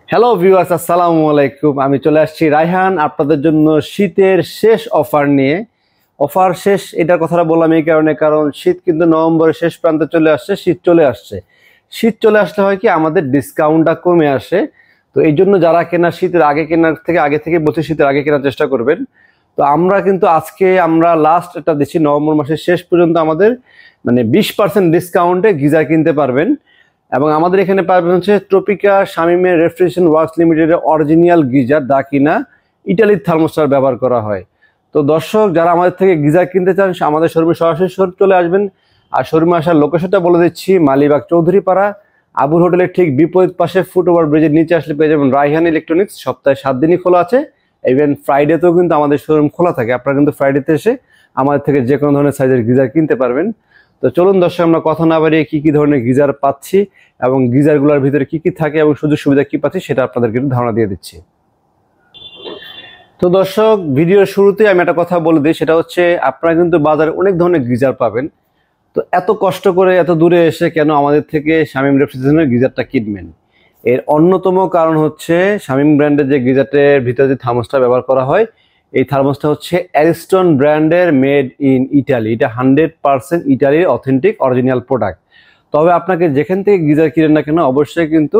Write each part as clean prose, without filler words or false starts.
Hello viewers, আসসালামু আলাইকুম। আমি চলে আসছি রায়হান আপনাদের জন্য শীতের শেষ অফার নিয়ে। অফার শেষ এটার কথাটা বললাম এই কারণে, কারণ শীত কিন্তু নভেম্বরের শেষ প্রান্তে চলে আসছে, শীত চলে আসছে। শীত চলে আসলে হয় কি আমাদের ডিসকাউন্টটা কমে আসে। তো এই জন্য যারা কেনা শীতের আগে কেনার থেকে আগে থেকে বলছে শীতের আগে কেনার চেষ্টা করবেন। তো আমরা কিন্তু আজকে আমরা লাস্ট এটা দিচ্ছি, নভেম্বর মাসের শেষ পর্যন্ত আমাদের 20% ডিসকাউন্টে গিজার কিনতে পারবেন। এবং আমাদের এখানে পাবেন হচ্ছে ট্রপিকা শামিমের রেফ্রিজারেশন ওয়ার্কস লিমিটেডের অরিজিনাল গিজার, দা কিনা ইটালির থার্মোস্টার ব্যবহার করা হয়। তো দর্শক যারা আমাদের থেকে গিজার কিনতে চান আমাদের শোরুমে সরাসরি চলে আসবেন। আর শোরুমে আসার লোকেশনটা বলে দিচ্ছি, মালিবাগ চৌধুরীপাড়া আবুল হোটেলের ঠিক বিপরীত পাশে ফুটওভার ব্রিজের নিচে আসলে পেয়ে যাবেন রায়হান ইলেকট্রনিক্স। সপ্তাহে 7 দিনই খোলা আছে, ইভেন ফ্রাইডেতেও কিন্তু আমাদের শোরুম খোলা থাকে। আপনারা কিন্তু ফ্রাইডেতে এসে আমাদের থেকে যে কোনো ধরনের সাইজের গিজার কিনতে পারবেন। তো চলুন দর্শক, আমরা কথা না বাড়িয়ে কি কি ধরনের গিজার পাচ্ছি এবং গিজারগুলোর ভিতরে কি কি থাকে এবং সুযোগ সুবিধা কি পাচ্ছি সেটা আপনাদেরকে একটু ধারণা দিয়ে দিচ্ছি। তো দর্শক, ভিডিওর শুরুতে আমি একটা কথা বলে দিই, সেটা হচ্ছে আপনারা কিন্তু বাজারে অনেক ধরনের গিজার পাবেন। তো এত কষ্ট করে এত দূরে এসে কেন আমাদের থেকে শামিম রেফ্রিজারেশনের গিজারটা কিনবেন? এর অন্যতম কারণ হচ্ছে শামিম ব্র্যান্ডের যে গিজারটার ভিতরে যে থার্মোস্টার ব্যবহার করা হয়, এই থার্মোস্টার হচ্ছে অ্যারিস্টন ব্র্যান্ডের, মেড ইন ইটালি। এটা 100% ইটালির অথেন্টিক অরিজিনাল প্রোডাক্ট। তবে আপনাকে যেখান থেকে গিজার কিনেন না কেন অবশ্যই কিন্তু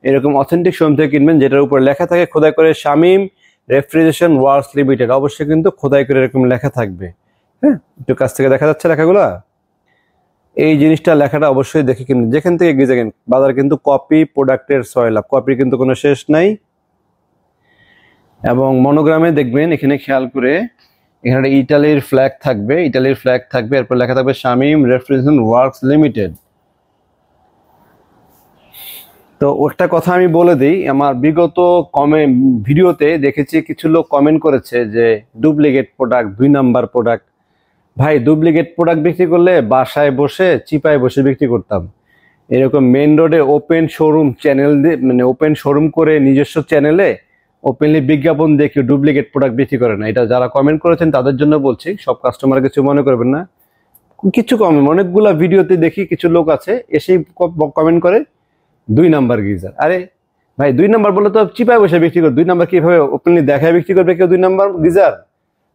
এরকম অথেন্টিক শোরুম থেকে কিনবেন, যেটার উপর লেখা থাকে খোদাই করে শামিম রেফ্রিজারেশন ওয়ার্কস লিমিটেড। অবশ্যই কিন্তু খোদাই করে এরকম লেখা থাকবে। হ্যাঁ, একটু কাছ থেকে দেখা যাচ্ছে লেখাগুলা। এই জিনিসটা লেখাটা অবশ্যই দেখে কিনবেন যেখান থেকে গিজার কিনেন। বাজার কিন্তু কপি প্রোডাক্টের সয়লাভ, কপির কিন্তু কোনো শেষ নাই। এবং মনোগ্রামে দেখবেন এখানে খেয়াল করে, এখানে ইটালির ফ্ল্যাগ থাকবে, ইটালির ফ্ল্যাগ থাকবে, এরপর লেখা থাকবে শামিম রেফ্রিজারেশন ওয়ার্কস লিমিটেড। তো একটা কথা আমি বলে দিই, আমার বিগত ভিডিওতে দেখেছি কিছু লোক কমেন্ট করেছে যে ডুপ্লিকেট প্রোডাক্ট, 2 নাম্বার প্রোডাক্ট। ভাই, ডুপ্লিকেট প্রোডাক্ট বিক্রি করলে বাসায় বসে চিপায় বসে বিক্রি করতাম। এরকম মেন রোডে ওপেন শোরুম চ্যানেল দিয়ে, ওপেন শোরুম করে নিজস্ব চ্যানেলে ওপেনলি বিজ্ঞাপন দিয়ে কেউ ডুপ্লিকেট প্রোডাক্ট বিক্রি করে না। এটা যারা কমেন্ট করেছেন তাদের জন্য বলছি, সব কাস্টমার কিছু মনে করবেন না। কিছু অনেকগুলা ভিডিওতে দেখি কিছু লোক আছে এসেই কমেন্ট করে 2 নাম্বার গিজার। আরে ভাই, 2 নাম্বার বলে তো চিপায় বসে বিক্রি করে, 2 নাম্বার কিভাবে ওপেনলি দেখায় বিক্রি করবে কেউ 2 নাম্বার গিজার?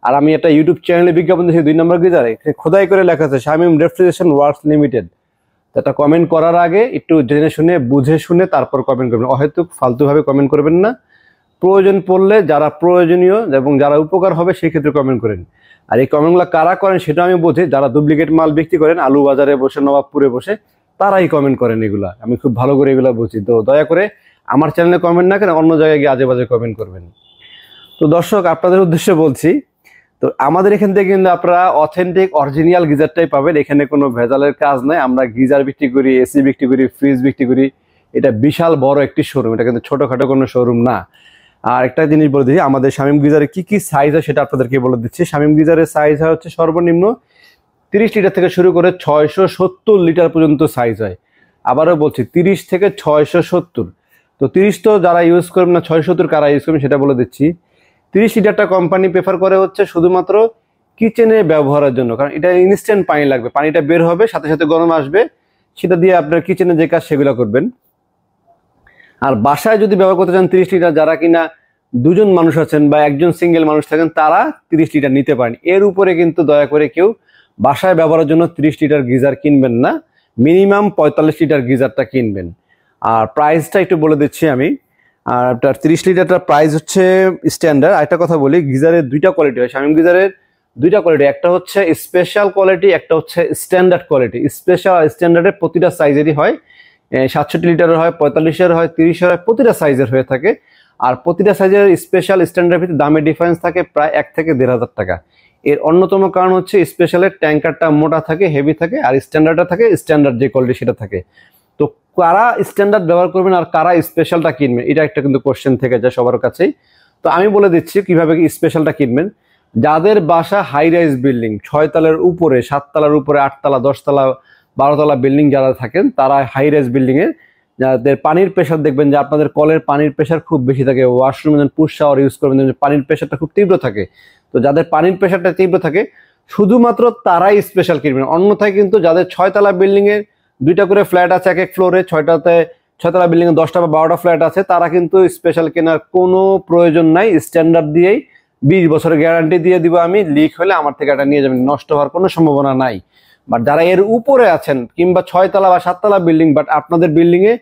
আর আমি একটা ইউটিউব চ্যানেলে বিজ্ঞাপন দেখি 2 নাম্বার গিজার, খোদাই করে লেখা আছে শামিম রেফ্রিজারেশন ওয়ার্কস লিমিটেড। এটা কমেন্ট করার আগে একটু জেনে শুনে বুঝে শুনে তারপর কমেন্ট করবেন, হয়তো ফালতুভাবে কমেন্ট করবেন না। প্রয়োজন পড়লে যারা প্রয়োজনীয় এবং যারা উপকার হবে সেই ক্ষেত্রে কমেন্ট করেন। আর এই কমেন্টগুলো কারা করেন সেটা আমি বুঝি, যারা ডুপ্লিকেট মাল বিক্রি করেন আলু বাজারে বসে, নবাবপুরে বসে, তারাই কমেন্ট করেন এগুলা। আমি খুব ভালো করে এগুলো বুঝি। তো দয়া করে আমার চ্যানেলে কমেন্ট না করে অন্য জায়গায় গিয়ে আজে বাজে কমেন্ট করবেন। তো দর্শক, আপনাদের উদ্দেশ্যে বলছি, তো আমাদের এখান থেকে কিন্তু আপনারা অথেন্টিক অরিজিনাল গিজারটাই পাবেন। এখানে কোনো ভেজালের কাজ নাই। আমরা গিজার বিক্রি করি, এসি বিক্রি করি, ফ্রিজ বিক্রি করি। এটা বিশাল বড় একটি শোরুম, এটা কিন্তু ছোটখাটো কোনো শোরুম না। আর একটা জিনিস বলে দিচ্ছি, আমাদের শামিম গিজারে কি কি সাইজ হয় সেটা আপনাদেরকে বলে দিচ্ছি। শামিম গিজারের সাইজ হয় হচ্ছে সর্বনিম্ন 30 লিটার থেকে শুরু করে 670 লিটার পর্যন্ত সাইজ হয়। আবারও বলছি 30 থেকে 670। তো 30 তো যারা ইউজ করবেন না, 670 কারা ইউজ করবেন সেটা বলে দিচ্ছি। 30 লিটারটা কোম্পানি প্রেফার করে হচ্ছে শুধুমাত্র কিচেনে ব্যবহারের জন্য, কারণ এটা ইনস্ট্যান্ট পানি লাগবে, পানিটা বের হবে সাথে সাথে গরম আসবে, সেটা দিয়ে আপনার কিচেনে যে কাজ সেগুলো করবেন। আর বাসায় যদি ব্যবহার করতে চান 30 লিটার, যারা কিনা 2 জন মানুষ আছেন বা একজন সিঙ্গেল মানুষ থাকেন, তারা 30 লিটার নিতে পারেন। এর উপরে কিন্তু দয়া করে কেউ বাসায় ব্যবহারের জন্য 30 লিটার গিজার কিনবেন না, মিনিমাম 45 লিটার গিজারটা কিনবেন। আর প্রাইসটা একটু বলে দিচ্ছি আমি। আর আপনার 30 লিটারটার প্রাইস হচ্ছে স্ট্যান্ডার্ড। আরেকটা কথা বলি, গিজারের 2টা কোয়ালিটি হয়, শামিম গিজারের 2টা কোয়ালিটি, একটা হচ্ছে স্পেশাল কোয়ালিটি, একটা হচ্ছে স্ট্যান্ডার্ড কোয়ালিটি। স্পেশাল আর স্ট্যান্ডার্ডের প্রতিটা সাইজেরই হয়, 67 লিটারের হয়, 45-এর হয়, 30-এর হয়, প্রতিটা সাইজের হয়ে থাকে। আর প্রতিটা সাইজের স্পেশাল স্ট্যান্ডার্ডের ভিতরে দামের ডিফারেন্স থাকে প্রায় 1 থেকে 1,500 টাকা। এর অন্যতম কারণ হচ্ছে স্পেশালের ট্যাঙ্কারটা মোটা থাকে, হেভি থাকে, আর স্ট্যান্ডার্ডটা থাকে স্ট্যান্ডার্ড যে কোয়ালিটি সেটা থাকে। তো কারা স্ট্যান্ডার্ড ব্যবহার করবেন আর কারা স্পেশালটা কিনবেন, এটা একটা কিন্তু কোশ্চেন থেকে যায় সবার কাছেই। তো আমি বলে দিচ্ছি কিভাবে স্পেশালটা কিনবেন। যাদের বাসা হাই রাইজ বিল্ডিং, 6 তলার উপরে, 7 তলার উপরে, 8 তলা, 10 তলা, 12 তলা বিল্ডিং যারা থাকেন, তারা হাই রাইজ বিল্ডিং এর, যাদের পানির প্রেশার দেখবেন যে আপনাদের কলের পানির প্রেশার খুব বেশি থাকে, ওয়াশরুমে যখন পুশ শাওয়ার ইউজ করবেন পানির প্রেশারটা খুব তীব্র থাকে। তো যাদের পানির প্রেশারটা তীব্র থাকে শুধুমাত্র তারাই স্পেশাল কিনবেন। অন্যথায় কিন্তু যাদের 6 তলা বিল্ডিং এর 2টা করে ফ্ল্যাট আছে এক এক ফ্লোরে, 6টাতে 6 তলা বিল্ডিং এ 10টা বা 12টা ফ্ল্যাট আছে, তারা কিন্তু স্পেশাল কেনার কোনো প্রয়োজন নাই। স্ট্যান্ডার্ড দিয়েই 20 বছরের গ্যারান্টি দিয়ে দিব আমি, লিক হলে আমার থেকে এটা নিয়ে যাবেন, নষ্ট হওয়ার কোনো সম্ভাবনা নাই। বাট যারা এর উপরে আছেন কিংবা 6 তলা বা 7 তলা বিল্ডিং, বাট আপনাদের বিল্ডিং এ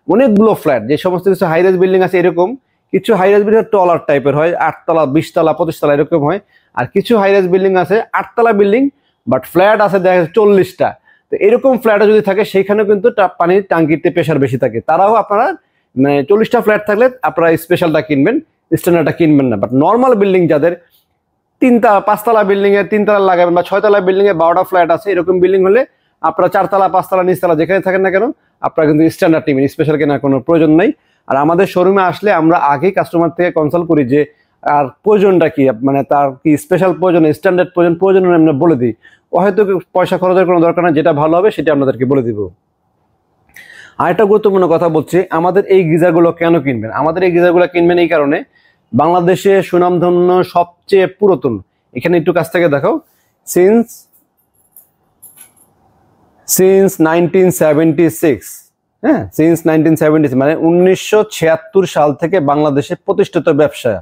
অনেকগুলো ফ্ল্যাট, যে সমস্ত কিছু হাইরাইজ বিল্ডিং আছে এরকম, কিছু হাইরাইজ বিল্ডিং টলার টাইপের হয়, 8 তলা 20 তলা 25 তলা এরকম হয়। আর কিছু হাইরাইজ বিল্ডিং আছে 8 তলা বিল্ডিং বাট ফ্ল্যাট আছে দেখা যাচ্ছে 40টা। তো এরকম ফ্ল্যাটে যদি থাকে সেইখানে কিন্তু পানির টাঙ্কিতে প্রেশার বেশি থাকে, তারাও আপনারা মানে 40টা ফ্ল্যাট থাকলে আপনারা স্পেশালটা কিনবেন, স্ট্যান্ডার্ডটা কিনবেন না। বাট নর্মাল বিল্ডিং যাদের 3 তলা 5 তলা বিল্ডিং এ 3 তলা লাগাবেন, বা 6 তলা বিল্ডিং এ 12টা ফ্ল্যাট আছে, এরকম বিল্ডিং হলে আপনারা 4 তলা 5 তলা নিচ তলা যেখানে থাকেন না কেন আপনারা কিন্তু স্ট্যান্ডার্ড নেবেন, স্পেশাল কেনার কোনো প্রয়োজন নাই। আর আমাদের শোরুমে আসলে আমরা আগেই কাস্টমার থেকে কনসাল্ট করি যে আর প্রয়োজনটা কি, মানে তার কি স্পেশাল প্রয়োজন, স্ট্যান্ডার্ড প্রয়োজন আমরা বলে দিই। হয়তো পয়সা খরচের কোনো দরকার নেই, যেটা ভালো হবে সেটা আপনাদেরকে বলে দিব। আরেকটা গুরুত্বপূর্ণ কথা বলছি, আমাদের এই গিজারগুলো কেন কিনবেন? আমাদের এই গিজারগুলো কিনবেন এই কারণে, বাংলাদেশে সুনামধন্য সবচেয়ে পুরাতন, এখানে একটু কাছ থেকে দেখাও, সিন্স 1976, হ্যাঁ সিন্স 1976 মানে 1976 সাল থেকে বাংলাদেশে প্রতিষ্ঠিত ব্যবসা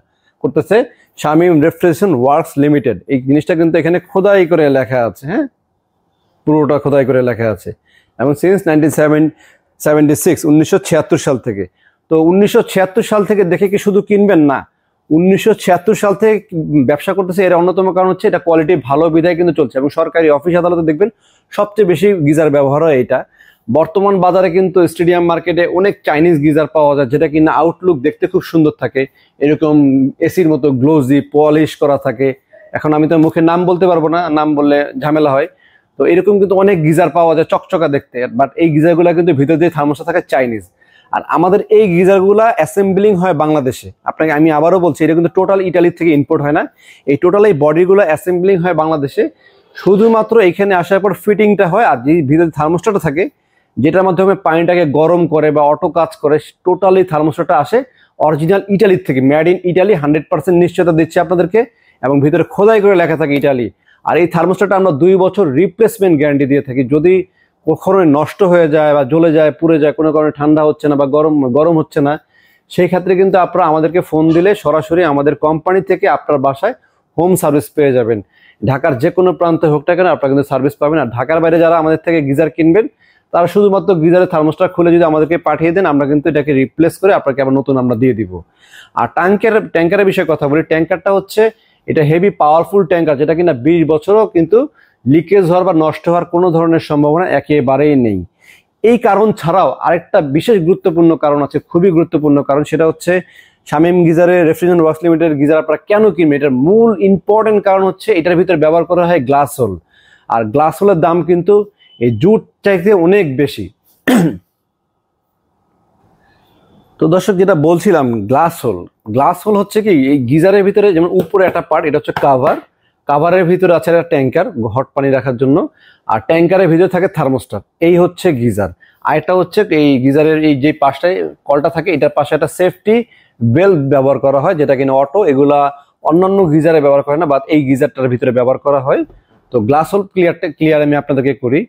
করতেছে শামীম রেফ্রিজারেশন ওয়ার্কস লিমিটেড। এই জিনিসটা কিন্তু এখানে খোদাই করে লেখা আছে, হ্যাঁ পুরোটা খোদাই করে লেখা আছে। এবং সিন্স 1976 সাল থেকে। তো 1976 সাল থেকে দেখে কি শুধু কিনবেন না, 1976 সাল থেকে ব্যবসা করতেছে, এর অন্যতম কারণ হচ্ছে এটা কোয়ালিটি ভালো বিধায় কিন্তু চলছে। এবং সরকারি অফিস আদালতে দেখবেন সবচেয়ে বেশি গিজার ব্যবহার হয় এটা। বর্তমান বাজারে কিন্তু স্টেডিয়াম মার্কেটে অনেক চাইনিজ গিজার পাওয়া যায়, যেটা কিনা আউটলুক দেখতে খুব সুন্দর থাকে, এরকম এসির মতো গ্লোজি পলিশ করা থাকে। এখন আমি তো মুখে নাম বলতে পারবো না, নাম বললে ঝামেলা হয়। তো এরকম কিন্তু অনেক গিজার পাওয়া যায় চকচকা দেখতে, বাট এই গিজারগুলো কিন্তু ভিতর দিয়ে থার্মোস্ট্যাট থাকে চাইনিজ। আর আমাদের এই গিজারগুলা অ্যাসেম্বলিং হয় বাংলাদেশে। আপনাকে আমি আবারও বলছি, এটা কিন্তু টোটাল ইটালি থেকে ইম্পোর্ট হয় না, এই টোটাল এই বডিগুলো অ্যাসেম্বলিং হয় বাংলাদেশে। শুধুমাত্র এখানে আসার পর ফিটিংটা হয়, আর যে ভিতরে থার্মোস্ট্যাটটা থাকে যেটার মাধ্যমে পানিটাকে গরম করে বা অটো কাজ করে, টোটালি থার্মোস্ট্যাটটা আসে অরিজিনাল ইটালির থেকে, মেড ইন ইটালি, 100% নিশ্চয়তা দিচ্ছে আপনাদেরকে। এবং ভিতরে খোদাই করে লেখা থাকে ইটালি। আর এই থার্মোস্ট্যাটটা আমরা 2 বছর রিপ্লেসমেন্ট গ্যারান্টি দিয়ে থাকি। যদি কখনোই নষ্ট হয়ে যায় বা জ্বলে যায়, পুড়ে যায়, কোনো কারণে ঠান্ডা হচ্ছে না বা গরম হচ্ছে না, সেই ক্ষেত্রে কিন্তু আপনারা আমাদেরকে ফোন দিলে সরাসরি আমাদের কোম্পানি থেকে আপনার বাসায় হোম সার্ভিস পেয়ে যাবেন। ঢাকার যে কোনো প্রান্তে হোক না কেন আপনারা কিন্তু সার্ভিস পাবেন। আর ঢাকার বাইরে যারা আমাদের থেকে গিজার কিনবেন তারা শুধুমাত্র গিজারের থার্মোস্ট্যাট খুলে যদি আমাদেরকে পাঠিয়ে দেন, আমরা কিন্তু এটাকে রিপ্লেস করে আপনাকে আবার নতুন আমরা দিয়ে দিব। আর ট্যাঙ্কারের বিষয়ে কথা বলি, ট্যাঙ্কারটা হচ্ছে এটা হেভি পাওয়ারফুল ট্যাঙ্কার, যেটা কিনা 20 বছরও কিন্তু লিকেজ হওয়ার বা নষ্ট হওয়ার কোনো ধরনের সম্ভাবনা একেবারেই নেই। এই কারণ ছাড়াও আরেকটা বিশেষ গুরুত্বপূর্ণ কারণ আছে, খুবই গুরুত্বপূর্ণ কারণ, সেটা হচ্ছে শামীম গিজারের রেফ্রিজারেশন ওয়ার্কস লিমিটেডের গিজার আপনারা কেন কিনবেন, এটার মূল ইম্পর্টেন্ট কারণ হচ্ছে এটার ভিতরে ব্যবহার করা হয় গ্লাস হোল। আর গ্লাস হোলের দাম কিন্তু এই জুট চাইতে অনেক বেশি। তো দর্শক যেটা বলছিলাম, গ্লাস হোল হচ্ছে কি, এই গিজারের ভিতরে যেমন উপরে একটা পার্ট, এটা হচ্ছে কাভারের ভিতরে আছে একটা ট্যাঙ্কার হট পানি রাখার জন্য, আর ট্যাঙ্কারের ভিতরে থাকে থার্মোস্ট্যাট, এই হচ্ছে গিজার। আর এটা হচ্ছে এই গিজারের এই যে পাশটায় কলটা থাকে, এটার পাশে একটা সেফটি বেল্ট ব্যবহার করা হয়, যেটা কিনা অটো, এগুলা অন্যান্য গিজারে ব্যবহার করে না, বাট এই গিজারটার ভিতরে ব্যবহার করা হয়। তো গ্লাস হোল ক্লিয়ার আমি আপনাদেরকে করি।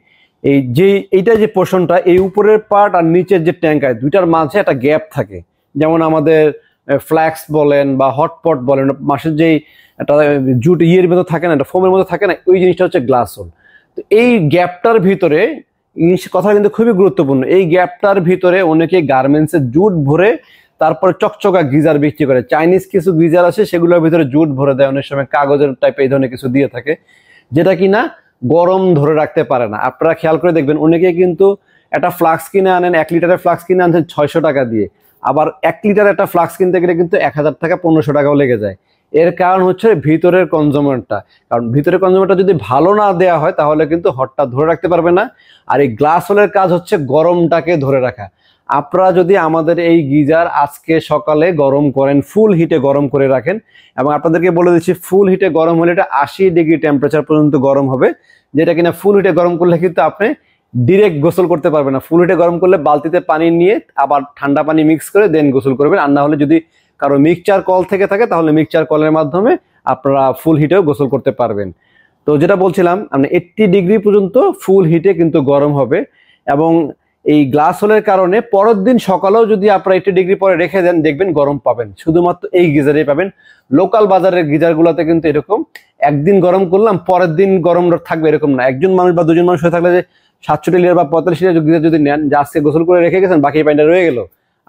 এইটা যে পোর্শনটা, এই উপরের পার্ট আর নিচের যে ট্যাঙ্কার, দুইটার মাঝে একটা গ্যাপ থাকে, যেমন আমাদের ফ্ল্যাক্স বলেন বা হটপট বলেন, মাসের যেই একটা জুট ইয়ের মতো থাকে না, একটা ফোমের মতো থাকে না, ওই জিনিসটা হচ্ছে গ্লাস হোল। তো এই গ্যাপটার ভিতরে কথা কিন্তু খুবই গুরুত্বপূর্ণ, এই গ্যাপটার ভিতরে অনেকে গার্মেন্টসের জুট ভরে তারপরে চকচকা গিজার বিক্রি করে। চাইনিজ কিছু গিজার আছে সেগুলোর ভিতরে জুট ভরে দেয়, অনেক সময় কাগজের টাইপ এই ধরনের কিছু দিয়ে থাকে, যেটা কিনা গরম ধরে রাখতে পারে না। আপনারা খেয়াল করে দেখবেন, অনেকে কিন্তু একটা ফ্লাক্স কিনে আনেন, 1 লিটারের ফ্লাক্স কিনে আনছেন 600 টাকা দিয়ে, আবার 1 লিটার একটা ফ্লাক্স কিনতে গেলে কিন্তু 1000 টাকা 1500 টাকাও লেগে যায়। এর কারণ হচ্ছে ভিতরের কনজিউমারটা, কারণ ভিতরের কনজিউমারটা যদি ভালো না দেওয়া হয় তাহলে কিন্তু হটটা ধরে রাখতে পারবে না। আর এই গ্লাস হোলের কাজ হচ্ছে গরমটাকে ধরে রাখা। আপনারা যদি আমাদের এই গিজার আজকে সকালে গরম করেন, ফুল হিটে গরম করে রাখেন, এবং আপনাদেরকে বলে দিচ্ছি ফুল হিটে গরম হলে এটা 80 ডিগ্রি টেম্পারেচার পর্যন্ত গরম হবে, যেটা কিনা ফুল হিটে গরম করলে কিন্তু আপনি ডিরেক্ট গোসল করতে পারবেন না। ফুল হিটে গরম করলে বালতিতে পানি নিয়ে আবার ঠান্ডা পানি মিক্স করে দেন গোসল করবেন। আর না হলে যদি কারো মিক্সচার কল থেকে থাকে তাহলে মিক্সচার কলের মাধ্যমে আপনারা ফুল হিটেও গোসল করতে পারবেন। তো যেটা বলছিলাম, 80 ডিগ্রি পর্যন্ত ফুল হিটে কিন্তু গরম হবে, এবং এই গ্লাস হোলের কারণে পরের দিন সকালেও যদি আপনারা 80 ডিগ্রি পরে রেখে দেন দেখবেন গরম পাবেন, শুধুমাত্র এই গিজারেই পাবেন। লোকাল বাজারের গিজারগুলোতে কিন্তু এরকম একদিন গরম করলাম পরের দিন গরম থাকবে এরকম না। একজন মানুষ বা দুজন মানুষ হয়ে থাকলে যে 67 লিটার বা 45 লিটার গিজার যদি নেন, যে আজকে গোসল করে রেখে গেছেন বাকি পানিটা রয়ে গেল,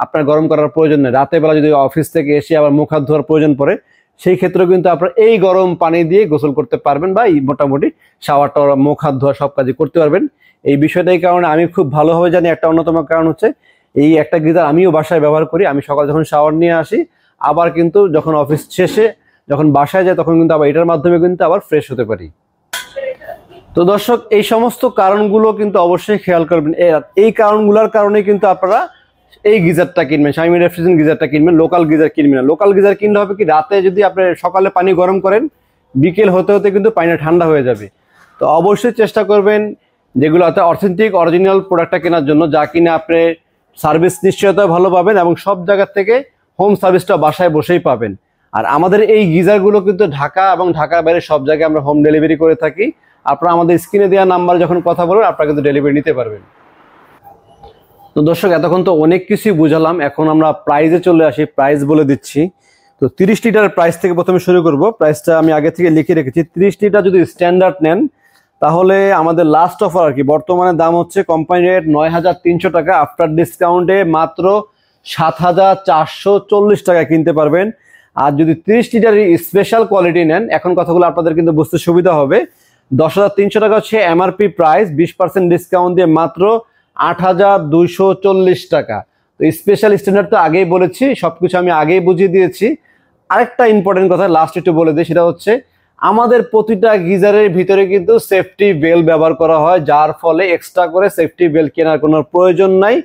আপনার গরম করার প্রয়োজন নেই। রাতের বেলা যদি অফিস থেকে এসে আবার মুখ হাত ধোয়ার প্রয়োজন পড়ে, সেই ক্ষেত্রেও কিন্তু আপনার এই গরম পানি দিয়ে গোসল করতে পারবেন বা মোটামুটি শাওয়ার টাওয়ার মুখ হাত ধোয়া সব কাজই করতে পারবেন। এই বিষয়টাই কারণে আমি খুব ভালোভাবে জানি। একটা অন্যতম কারণ হচ্ছে এই একটা গিজার আমিও বাসায় ব্যবহার করি। আমি সকাল যখন শাওয়ার নিয়ে আসি, আবার কিন্তু যখন অফিস শেষে যখন বাসায় যায় তখন কিন্তু আবার এটার মাধ্যমে কিন্তু আবার ফ্রেশ হতে পারি। তো দর্শক, এই সমস্ত কারণগুলো কিন্তু অবশ্যই খেয়াল করবেন। এই কারণগুলোর কারণে কিন্তু আপনারা এই গিজারটা কিনবেন, শাওমি রেফ্রিজারেন্ট গিজারটা কিনবেন, লোকাল গিজার কিনবেন না। লোকাল গিজার কিনলে হবে কি, রাতে যদি আপনি সকালে পানি গরম করেন, বিকেল হতে হতে কিন্তু পানিটা ঠান্ডা হয়ে যাবে। তো অবশ্যই চেষ্টা করবেন যেগুলো অথেন্টিক অরিজিনাল প্রোডাক্টটা কেনার জন্য, যা কিনা আপনি সার্ভিস নিশ্চয়তা ভালো পাবেন এবং সব জায়গা থেকে হোম সার্ভিসটা বাসায় বসেই পাবেন। আর আমাদের এই গিজারগুলো কিন্তু ঢাকা এবং ঢাকার বাইরে সব জায়গায় আমরা হোম ডেলিভারি করে থাকি। আপনারা আমাদের স্ক্রিনে দেওয়া নাম্বার যখন কথা বলবেন, আপনারা কিন্তু ডেলিভারি নিতে পারবেন। তো দর্শক, এতক্ষণ তো অনেক কিছুই বুঝালাম, এখন আমরা প্রাইজে চলে আসি। প্রাইস বলে দিচ্ছি। তো 30 লিটার প্রাইস থেকে প্রথমে শুরু করব। প্রাইসটা আমি আগে থেকে লিখে রেখেছি। 30 লিটার যদি স্ট্যান্ডার্ড নেন, তাহলে আমাদের লাস্ট অফার আর কি, বর্তমানে দাম হচ্ছে কোম্পানি রেট 9300 টাকা, আফটার ডিসকাউন্টে মাত্র 7440 টাকায় কিনতে পারবেন। আর যদি 30 লিটারের স্পেশাল কোয়ালিটি নেন, এখন কথাগুলো আপনাদের কিন্তু বুঝতে সুবিধা হবে। 10300 টাকা হচ্ছে এমআরপি প্রাইস, 20% ডিসকাউন্ট দিয়ে মাত্র 8240 টাকা। তো স্পেশাল স্ট্যান্ডার্ড তো আগেই বলেছি, সবকিছু আমি আগেই বুঝিয়ে দিয়েছি। আরেকটা ইম্পর্টেন্ট কথা লাস্ট একটু বলে দিই, সেটা হচ্ছে আমাদের প্রতিটা গিজারের ভিতরে কিন্তু সেফটি বেল ব্যবহার করা হয়, যার ফলে এক্সট্রা করে সেফটি বেল কেনার কোনো প্রয়োজন নাই।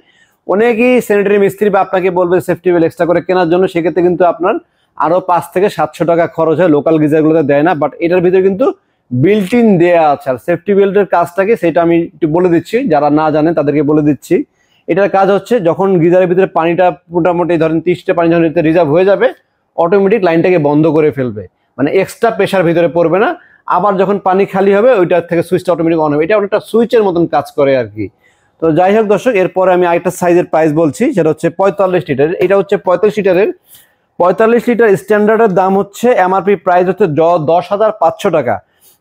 অনেকেই স্যানিটারি মিস্ত্রি বা আপনাকে বলবে সেফটি বেল এক্সট্রা করে কেনার জন্য, সেক্ষেত্রে কিন্তু আপনার আরো 5 থেকে 700 টাকা খরচ হয়। লোকাল গিজারগুলোতে দেয় না, বাট এটার ভিতরে কিন্তু বিল্ট ইন দেয়া আছে। আর সেফটি বেল্টের কাজটাকে সেটা আমি একটু বলে দিচ্ছি, যারা না জানেন তাদেরকে বলে দিচ্ছি। এটার কাজ হচ্ছে যখন গিজারের ভিতরে পানিটা মোটামুটি ধরেন 30টা পানি যখন রিজার্ভ হয়ে যাবে, অটোমেটিক লাইনটাকে বন্ধ করে ফেলবে, মানে এক্সট্রা প্রেশার ভিতরে পড়বে না। আবার যখন পানি খালি হবে, ওইটার থেকে সুইচটা অটোমেটিক অন হবে। এটা অনেকটা সুইচের মতন কাজ করে আর কি। তো যাই হোক দর্শক, এরপরে আমি আরেকটা সাইজের প্রাইস বলছি, সেটা হচ্ছে 45 লিটার। এটা হচ্ছে 35 লিটারের। 45 লিটার স্ট্যান্ডার্ডের দাম হচ্ছে এমআরপি প্রাইস হচ্ছে 10,500 টাকা।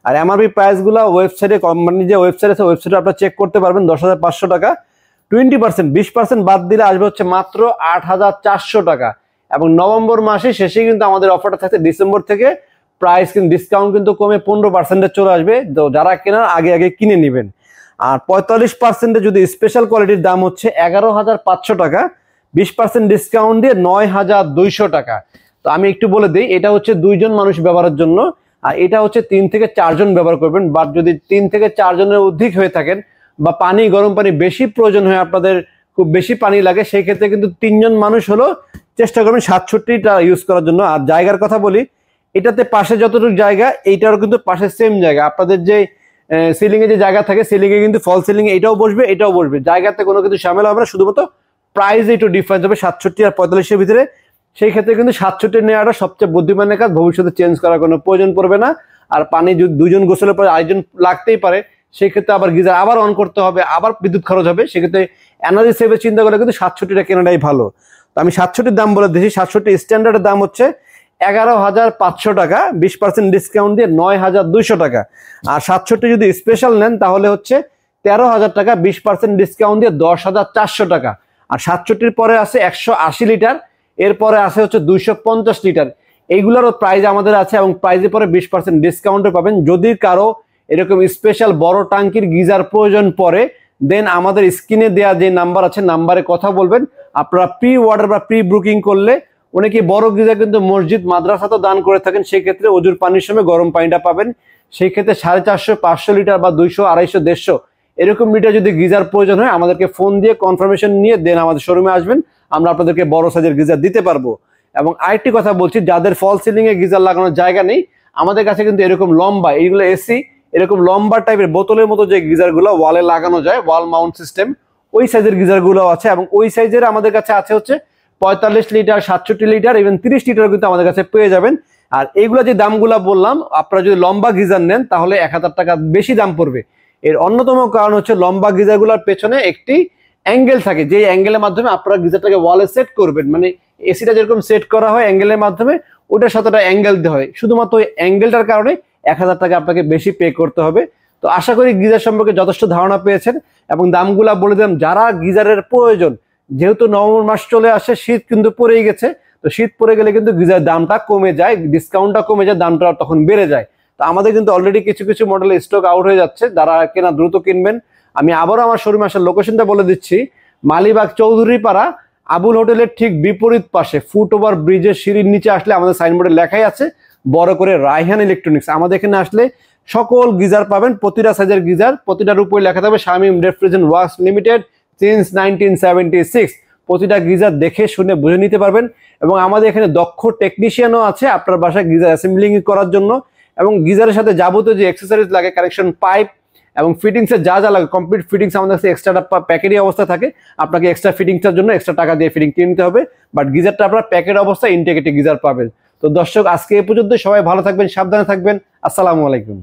আর এমআরপি প্রাইসগুলো ওয়েবসাইটে, কোম্পানির যে ওয়েবসাইট আছে ওয়েবসাইটে আপনারা চেক করতে পারবেন। 10,500 টাকা, 20% বাদ দিলে আসবে হচ্ছে মাত্র 8,400 টাকা। এবং নভেম্বর মাসে শেষে কিন্তু আমাদের অফারটা থাকছে, ডিসেম্বর থেকে প্রাইস কিন্তু ডিসকাউন্ট কিন্তু কমে 15% চলে আসবে। তো যারা কেনার আগে আগে কিনে নেবেন। আর 45% যদি স্পেশাল কোয়ালিটির দাম হচ্ছে 11,500 টাকা, 20% ডিসকাউন্ট দিয়ে 9,200 টাকা। তো আমি একটু বলে দিই, এটা হচ্ছে 2 জন মানুষ ব্যবহারের জন্য, আর এটা হচ্ছে 3 থেকে 4 জন ব্যবহার করবেন। বাট যদি 3 থেকে 4 জনের অধিক হয়ে থাকেন বা পানি গরম পানি বেশি প্রয়োজন হয়, আপনাদের খুব বেশি পানি লাগে, সেই ক্ষেত্রে কিন্তু 3 জন মানুষ হলো চেষ্টা করবেন 67টা ইউজ করার জন্য। আর জায়গার কথা বলি, এটাতে পাশে যতটুকু জায়গা, এইটারও কিন্তু পাশে সেম জায়গা। আপনাদের যে সিলিং এ যে জায়গা থাকে, সিলিং এ কিন্তু ফল সিলিং এ এটাও বসবে এটাও বসবে, জায়গাতে কোনো কিছু ঝামেলা হবে না। শুধুমাত্র প্রাইসে একটু ডিফারেন্স হবে 67 আর 45-এর ভিতরে। সেই ক্ষেত্রে কিন্তু 67 নেওয়াটা সবচেয়ে বুদ্ধিমানের কাজ, ভবিষ্যতে চেঞ্জ করার কোনো প্রয়োজন পড়বে না। আর পানি যদি 2 জন গোসলের পরে আরেকজন লাগতেই পারে, সেই ক্ষেত্রে আবার গিজার আবার অন করতে হবে, আবার বিদ্যুৎ খরচ হবে। সেক্ষেত্রে এনার্জি সেভের চিন্তা করে কিন্তু 67টা কেনাটাই ভালো। তো আমি 67-র দাম বলে দিয়েছি। 67 স্ট্যান্ডার্ডের দাম হচ্ছে 11,500 টাকা, 20% ডিসকাউন্ট দিয়ে 9,200 টাকা। আর 67 যদি স্পেশাল নেন তাহলে হচ্ছে 13,000 টাকা, 20% ডিসকাউন্ট দিয়ে 10,400 টাকা। আর 67-র পরে আছে 180 লিটার, এরপরে আছে হচ্ছে 250 লিটার। এইগুলোরও প্রাইস আমাদের আছে এবং প্রাইজের পরে 20% ডিসকাউন্টে পাবেন। যদি কারো এরকম স্পেশাল বড় টাঙ্কির গিজার প্রয়োজন পড়ে, দেন আমাদের স্ক্রিনে দেওয়া যে নাম্বার আছে, নাম্বারে কথা বলবেন। আপনারা প্রি অর্ডার বা প্রি বুকিং করলে, অনেকে বড় গিজার কিন্তু মসজিদ মাদ্রাসা তো দান করে থাকেন, সেই ক্ষেত্রে অজুর পানির সময় গরম পানিটা পাবেন। সেই ক্ষেত্রে 450, 500 লিটার বা 200, 250, 150 এরকম লিটার যদি গিজার প্রয়োজন হয়, আমাদেরকে ফোন দিয়ে কনফার্মেশন নিয়ে দেন আমাদের শোরুমে আসবেন, আমরা আপনাদেরকে বড় সাইজের গিজার দিতে পারবো। এবং আরেকটি কথা বলছি, যাদের ফল সিলিং এ গিজার লাগানোর জায়গা নেই, আমাদের কাছে কিন্তু এরকম লম্বা, এইগুলো এসি, এরকম লম্বা টাইপের বোতলের মতো যে গিজারগুলো ওয়ালে লাগানো যায়, ওয়াল মাউন্ট সিস্টেম, ওই সাইজের গিজারগুলো আছে। এবং ওই সাইজের আমাদের কাছে আছে হচ্ছে 45 লিটার, 67 লিটার, ইভেন 30 লিটার কিন্তু আমাদের কাছে পেয়ে যাবেন। আর এইগুলা যে দামগুলা বললাম, আপনারা যদি লম্বা গিজার নেন তাহলে 1,000 টাকা বেশি দাম পড়বে। এর অন্যতম কারণ হচ্ছে লম্বা গিজারগুলোর পেছনে একটি অ্যাঙ্গেল থাকে, যে অ্যাঙ্গেলের মাধ্যমে আপনারা গিজারটাকে ওয়ালে সেট করবেন, মানে এসিটা যেরকম সেট করা হয় অ্যাঙ্গেলের মাধ্যমে, ওটার সাথে একটা অ্যাঙ্গেল দিতে হয়, শুধুমাত্র ওই অ্যাঙ্গেলটার কারণে 1000 টাকা আপনাকে বেশি পে করতে হবে। তো আশা করি গিজার সম্পর্কে যথেষ্ট ধারণা পেয়েছেন এবং দামগুলা বলে দিলাম। যারা গিজারের প্রয়োজন, যেহেতু নভেম্বর মাস চলে আসে, শীত কিন্তু পড়েই গেছে, তো শীত পড়ে গেলে কিন্তু গিজারের দামটা কমে যায়, ডিসকাউন্টটা কমে যায়, দামটা তখন বেড়ে যায়। তো আমাদের কিন্তু অলরেডি কিছু কিছু মডেলের স্টক আউট হয়ে যাচ্ছে, যারা কেনা দ্রুত কিনবেন। আমি আবারও আমার শোরুমে আসার লোকেশনটা বলে দিচ্ছি, মালিবাগ চৌধুরীপাড়া আবুল হোটেলের ঠিক বিপরীত পাশে ফুট ওভার ব্রিজের সিঁড়ির নিচে আসলে আমাদের সাইনবোর্ডে লেখাই আছে বড় করে রায়হান ইলেকট্রনিক্স। আমাদের এখানে আসলে সকল গিজার পাবেন, প্রতিটা সাইজের গিজার, প্রতিটার উপরে লেখা থাকবে Shamim refrigeration works limited since 1976। প্রতিটা গিজার দেখে শুনে বুঝে নিতে পারবেন এবং আমাদের এখানে দক্ষ টেকনিশিয়ানও আছে আপনার বাসায় গিজার অ্যাসেম্বলিং করার জন্য। এবং গিজারের সাথে যাবতীয় যে অ্যাক্সেসরিজ লাগে, কানেকশন পাইপ এবং ফিটিংসের যা যা লাগে, কমপ্লিট ফিটিংস আমাদের কাছে এক্সট্রা প্যাকেটই অবস্থা থাকে। আপনাকে এক্সট্রা ফিটিংসের জন্য এক্সট্রা টাকা দিয়ে ফিটিং কিনে নিতে হবে, বাট গিজারটা আপনার প্যাকেট অবস্থায় ইন্টিগ্রেটেড গিজার পাবেন। তো দর্শক, আজকে এ পর্যন্ত, সবাই ভালো থাকবেন, সাবধানে থাকবেন। আসসালামু আলাইকুম।